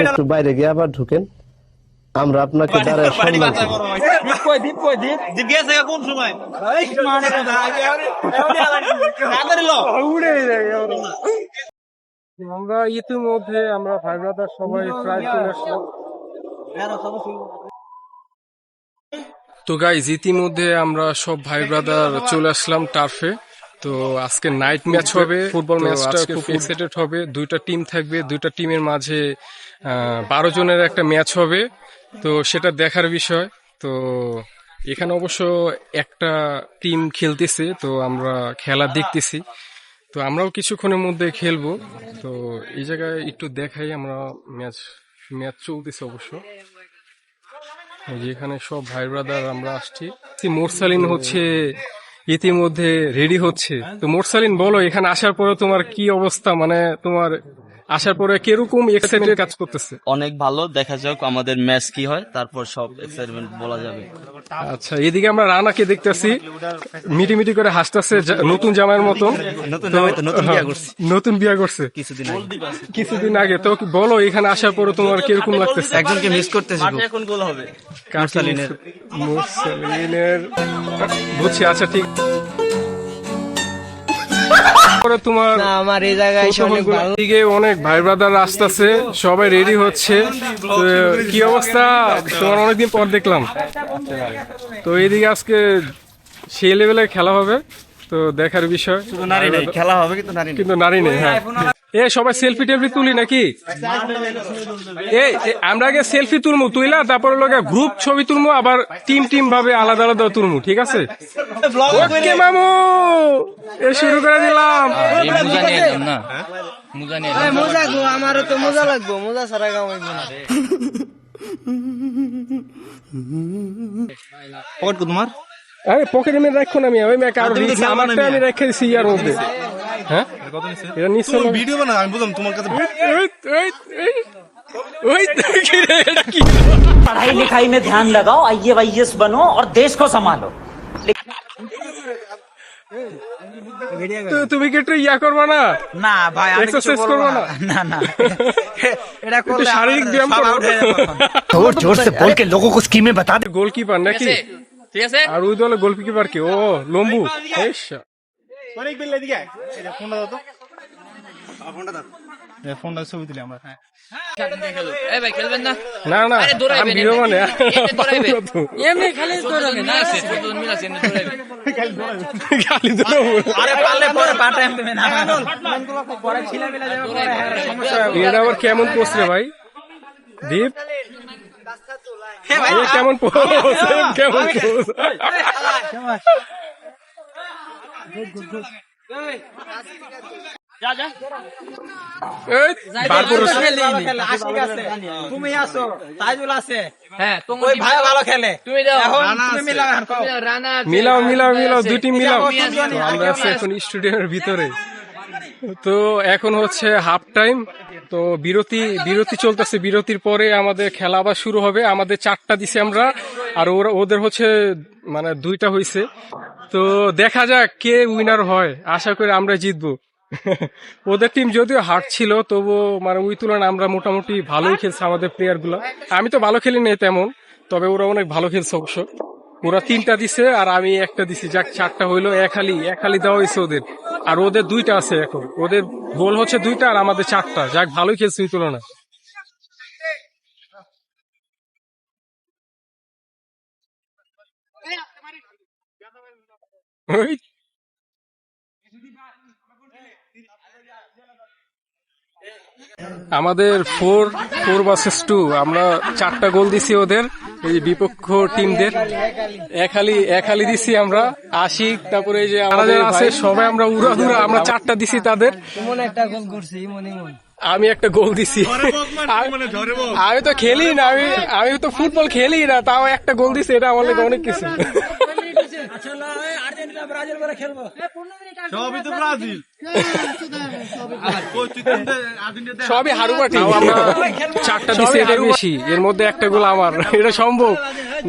একটু বাইরে গিয়ে আবার ঢুকেন, আমরা আপনাকে দাঁড়ায় কোন সময় আমরা ইতিমধ্যে আমরা ভাই ব্রাদার সবাই প্রায় চলে আসলাম। তো গাইজ ইতিমধ্যে আমরা সব ভাই ব্রাদার চলে আসলাম টার্ফে। তো আজকে নাইট ম্যাচ হবে, ফুটবল ম্যাচটা খুব এক্সাইটেড হবে। দুইটা টিম থাকবে, দুইটা টিমের মাঝে 12 জনের একটা ম্যাচ হবে। তো সেটা দেখার বিষয়। তো এখানে অবশ্য একটা টিম খেলতেছে, তো আমরা খেলা দেখতেছি। তো আমরাও কিছুক্ষণের মধ্যে খেলবো। তো এই জায়গায় একটু দেখাই, আমরা ম্যাচ চলতেছে অবশ্য। এখানে সব ভাই ব্রাদার আমরা আসছি। মোরসালিন হচ্ছে ইতিমধ্যে রেডি হচ্ছে। তো মোরসালিন বলো, এখানে আসার পরে তোমার কি অবস্থা, মানে তোমার আসার পরে কিরকম এক্সাইটেড কাজ করতেছে? অনেক ভালো, দেখা যাক আমাদের ম্যাচ কি হয়, তারপর সব এক্সাইটমেন্ট বলা যাবে। আচ্ছা, এদিকে আমরা রানাকে দেখতেছি মিটি করে হাসতেছে নতুন জামাইয়ের মতন। নতুন বিয়া করছে কিছুদিন আগে। তো বলো, এখানে আসার পরে তোমার কিরকম লাগতেছে? একজনকে মিস করতেছি। এখন গোল হবে মোরসালিনের। বুঝছি, আচ্ছা ঠিক। তোমার আমার এই জায়গায় অনেক ভাই ব্রাদার আসতেছে, সবাই রেডি হচ্ছে। কি অবস্থা তোমার? অনেকদিন পর দেখলাম। তো এইদিকে আজকে সেই লেভেলের খেলা হবে, তো দেখার বিষয়। খেলা হবে কিন্তু নারী নেই। হ্যাঁ, এ সবাই সেলফি টেলফি তুলি নাকি? আমরা আগে সেলফি তুলমু, তুইলা তারপরে লোকে গ্রুপ ছবি তুলমু, আবার টিম ভাবে আলাদা আলাদা তুলমু, ঠিক আছে? ওকে মামু, শুরু করে দিলাম। মজা গো, আমারও তো মজা লাগবো, মজা ছাড়া কামাইব না। তোমার পকেটে আমি রাখো না, আমি আমারটা আমি রেখে দিছি ইয়ার মধ্যে। হ্যাঁ, এটা নিশ্চয় ভিডিও বানা, আমি বুঝলাম তোমার কাছে। पढ़ाई लिखाई में ध्यान लगाओ, IAS बनो और देश को संभालो। তুমি কি একটু ইয়া করবা না? না ভাই, এক্সারসাইজ করবা না? না এটা করলে শারীরিক ব্যায়াম করো। जोर से बोल के लोगों को स्कीमें बता दे। গোলকিপার নাকি? ঠিক আছে। আর ওই দলে গোলকিপার কে? ও লম্বু। অনেক বেল এদিকে ফোনটা দাও তো। ফোনটা দাও, ফোনটা ছবি তুলি আমরা। হ্যাঁ ভাই খেলবেন না? না আমি ভিডিও মানে এমনি খালি দৌড়াবে না, খালি দৌড়াবো। আরে পারলে পরে পাটা এমনি না, পরে ছিলামিলা যাবে, পরে সমস্যা হবে। এটা আবার কেমন পোস্ট রে ভাই? দীপ কেমন পোস্ট? কেমন পোস্ট? তুমি আছো, তাইজুল আছে, হ্যাঁ ওই ভাই ভালো খেলে, তুমি মিলাও দুটি মিলাও। আমরা আছি এখন স্টেডিয়ামের ভিতরে। তো এখন হচ্ছে হাফ টাইম, তো বিরতি চলতেছে। বিরতির পরে আমাদের খেলা আবার শুরু হবে। আমাদের 4টা দিছে আমরা, আর ওদের হচ্ছে মানে 2টা হয়েছে। তো দেখা যাক কে উইনার হয়। আশা করি আমরা জিতবো। ওদের টিম যদিও হার্ড ছিল, তবুও মানে ওই তুলনায় আমরা মোটামুটি ভালোই খেলছে আমাদের প্লেয়ার গুলা। আমি তো ভালো খেলি নাই তেমন, তবে ওরা অনেক ভালো খেলছে অবশ্য। ওরা 3টা দিছে আর আমি 1টা দিছি, যাক 4টা হইলো। এক হালি দেওয়া হয়েছে ওদের, আর ওদের 2টা আছে এখন। ওদের গোল হচ্ছে 2টা আর আমাদের 4টা, যাক ভালোই খেলছে ওই তুলনায়। আমাদের 4 ভার্সেস 2, আমরা 4টা গোল দিছি ওদের, এই যে বিপক্ষ টিমদের। এক হালি দিছি আমরা। আশিক, তারপরে এই যে আমাদের আছে সবাই, আমরা উড়াধুরা, আমরা 4টা দিছি তাদের। একটা গোল করছি, আমি একটা গোল দিছি। আমি তো খেলি না, আমি তো ফুটবল খেলি না, তাও একটা গোল দিছি, এটা আমার অনেক কিছু। সবই তো ব্রাজিল। সবই হারু পাটি। আমরা 4টা দিছি, এটা বেশি, এর মধ্যে একটা গোল আমার। এটা সম্ভব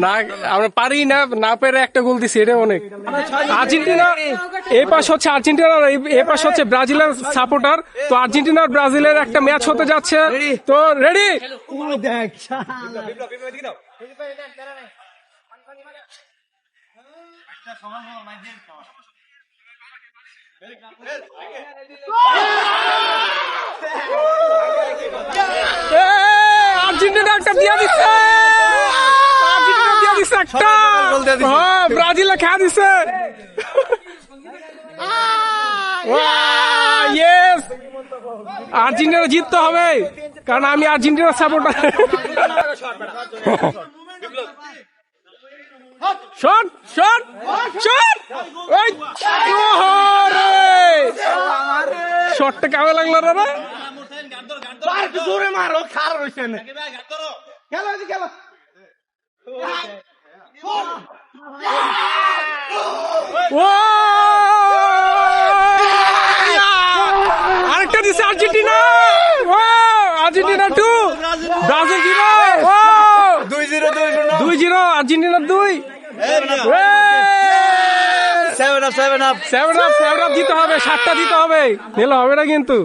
না, আমরা পারি না, না পেরে একটা গোল দিছি, এটা অনেক। আর্জেন্টিনা এই পাশ হচ্ছে আর্জেন্টিনা, এই পাশ হচ্ছে ব্রাজিলের সাপোর্টার। তো আর্জেন্টিনা আর ব্রাজিলের একটা ম্যাচ হতে যাচ্ছে, তো রেডি। আর্জেন্টিনা একটা দিয়া দিচ্ছে, আর্জেন্টিনা দিয়া দিচ্ছে একটা, হ্যাঁ ব্রাজিলে খেয়া দিচ্ছে। ইয়েস, আর্জেন্টিনা জিততে হবে, কারণ আমি আর্জেন্টিনার সাপোর্টার। শট শট শট, ওই শটটা কেমন লাগলো রে? জোরে মারো, খার রইছে না। খেলো খেলো। ও আরেকটা দিছে আর্জেন্টিনা, ও আর্জেন্টিনা 2 ব্রাজিল 0, ও 2-0 আর্জেন্টিনা 2। 7 up দিতে হবে, 7টা দিতে হবে, নিলে হবে না কিন্তু।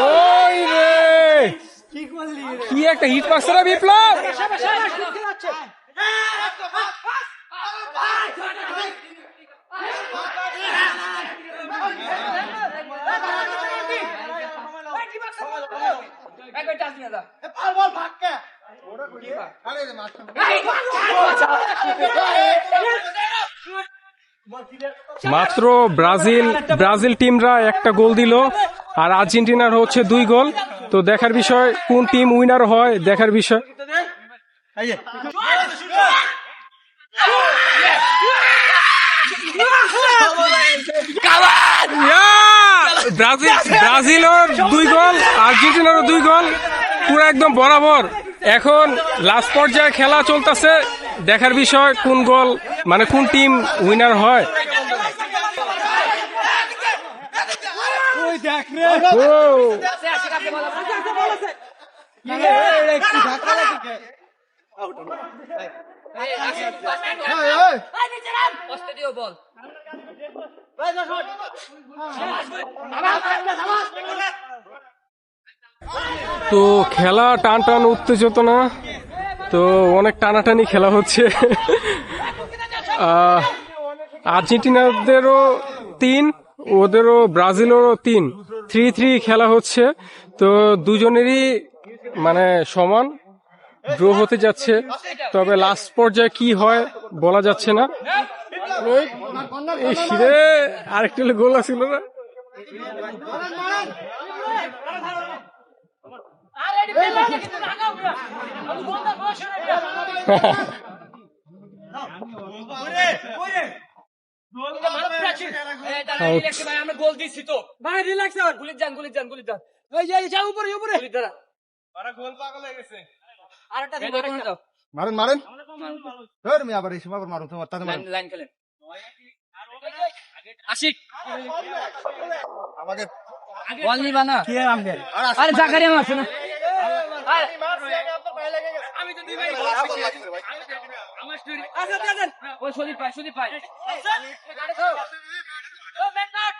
ওই রে, কি একটা হিট পাচ্ছে না বিপ্লব। মাত্র ব্রাজিল টিমরা একটা গোল দিল, আর আর্জেন্টিনার হচ্ছে 2 গোল। তো দেখার বিষয় কোন টিম উইনার হয়, দেখার বিষয়। ব্রাজিলের 2 গোল, আর্জেন্টিনারও 2 গোল, পুরো একদম বরাবর। এখন লাস্ট পর্যায়ে খেলা চলতেছে, দেখার বিষয় কোন গোল, মানে কোন টিম উইনার হয়। তো খেলা টান উত্তেজনা, তো অনেক টানাটানি খেলা হচ্ছে। আর্জেন্টিনাদেরও 3, ওদেরও ব্রাজিলেরও 3 খেলা হচ্ছে। তো দুজনেরই মানে সমান ড্র হতে যাচ্ছে, তবে লাস্ট পর্যায়ে কি হয় বলা যাচ্ছে না। আরেকটা গোল আছিল না। আমরা গোল দিচ্ছি তো ভাই, রিল্যাক্স হন, গুলি যান ওই যে যাও উপরে গোল পাগল হয়ে গেছে। আরেকটা দাও, মারেন ধর আমি আবার এই সময় মারুন, তোমার তাতে মারুন, লাইন খেলেন। আশিক আমাকে বল নিবা না কি আমগে, আরে জাকারিয়া মারছে না। আমি তো দুই ভাই আমার স্টোরি। আচ্ছা দেন ওই সদীপ ভাই ও মেন্নাট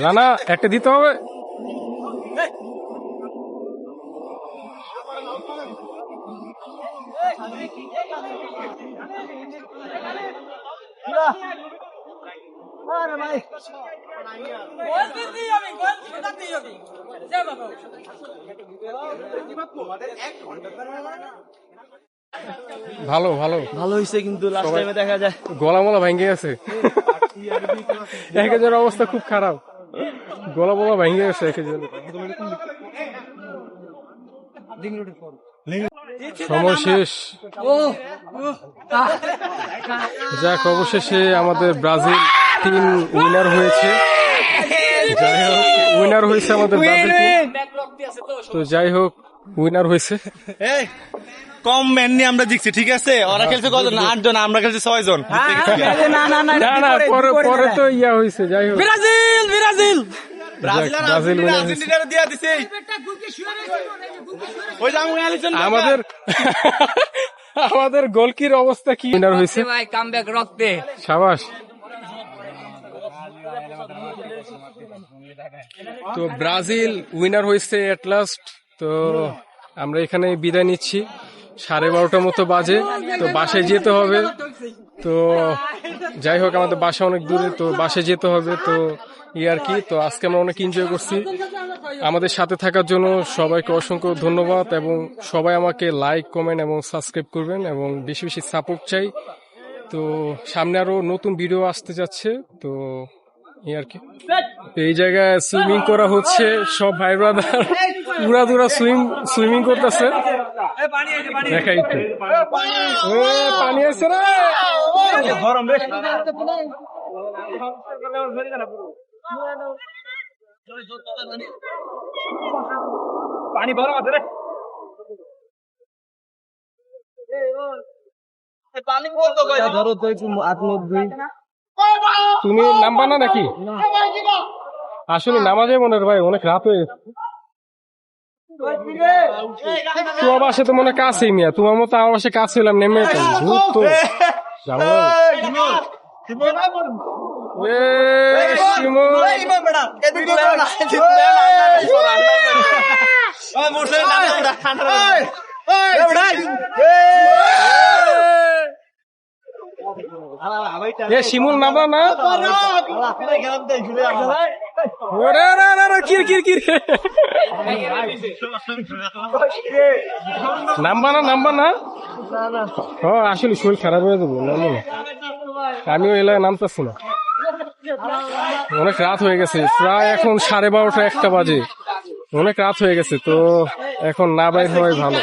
রানা একটা দিতে হবে। ভালো হয়েছে, কিন্তু লাস্ট টাইমে দেখা যায় গলা ভেঙে গেছে। 1-1 অবস্থা খুব খারাপ, গলা ভেঙে গেছে 1-1। সময় শেষ। যাক, অবশেষে আমাদের ব্রাজিল টিম উইনার হয়েছে। যাই হোক উইনার হয়েছে আমাদের ব্রাজিল টিম। তো যাই হোক উইনার হয়েছে। এই কম ম্যান নিয়ে আমরা জিতছি, ঠিক আছে? ওরা খেলছে কজন? 8 জন, আমরা খেলছি 6 জন। না পরে তো ইয়া হয়েছে। যাই হোক ব্রাজিল ব্রাজিল ব্রাজিল আর ব্রাজিল winner হয়েছে। আর্জেন্টিনার দিয়া দিছে। ওই যে আমি আলিসন আমাদের গোলকির অবস্থা কি? উইনার হয়েছে ভাই কামব্যাক রক্তে সাবাস। তো ব্রাজিল উইনার হয়েছে এট লাস্ট। তো আমরা এখানে বিদায় নিচ্ছি, 12:30 মতো বাজে। তো বাসায় যেতে হবে। তো যাই হোক আমাদের বাসা অনেক দূরে, তো বাসায় যেতে হবে। তো আর কি, তো আজকে আমরা অনেক এনজয় করছি। আমাদের সাথে থাকার জন্য সবাইকে অসংখ্য ধন্যবাদ, এবং সবাই আমাকে লাইক কমেন্ট এবং সাবস্ক্রাইব করবেন, এবং বেশি বেশি সাপোর্ট চাই। তো সামনে আরো নতুন ভিডিও আসতে যাচ্ছে। তো আর কি, এই জায়গায় সুইমিং করা হচ্ছে, সব ভাই ব্রাদার পুরা সুইমিং করতেছে। দেখাই একটু, পানি আছে রে, গরম রে। পানি গরম আছে রে। পানি বলতো কই? ধরো তো একটু আত্মধুই। তুমি নামবা না নাকি? আসলে নামা যায় মনে হয় ভাই, অনেক রাত হয়ে গেছে। তোমার বাসে তো মনে কাছেই মিয়া, তোমার মতো আমার বাসে কাছে হলাম, নেমে তো জানো শিমুল নামা না, নামবা না। আসলে শরীর খারাপ হয়ে যাবো, আমিও এলাকায় নামতেছি না, অনেক রাত হয়ে গেছে, প্রায় এখন 12:30 1টা বাজে, অনেক রাত হয়ে গেছে। তো এখন না বাইর হওয়াই ভালো।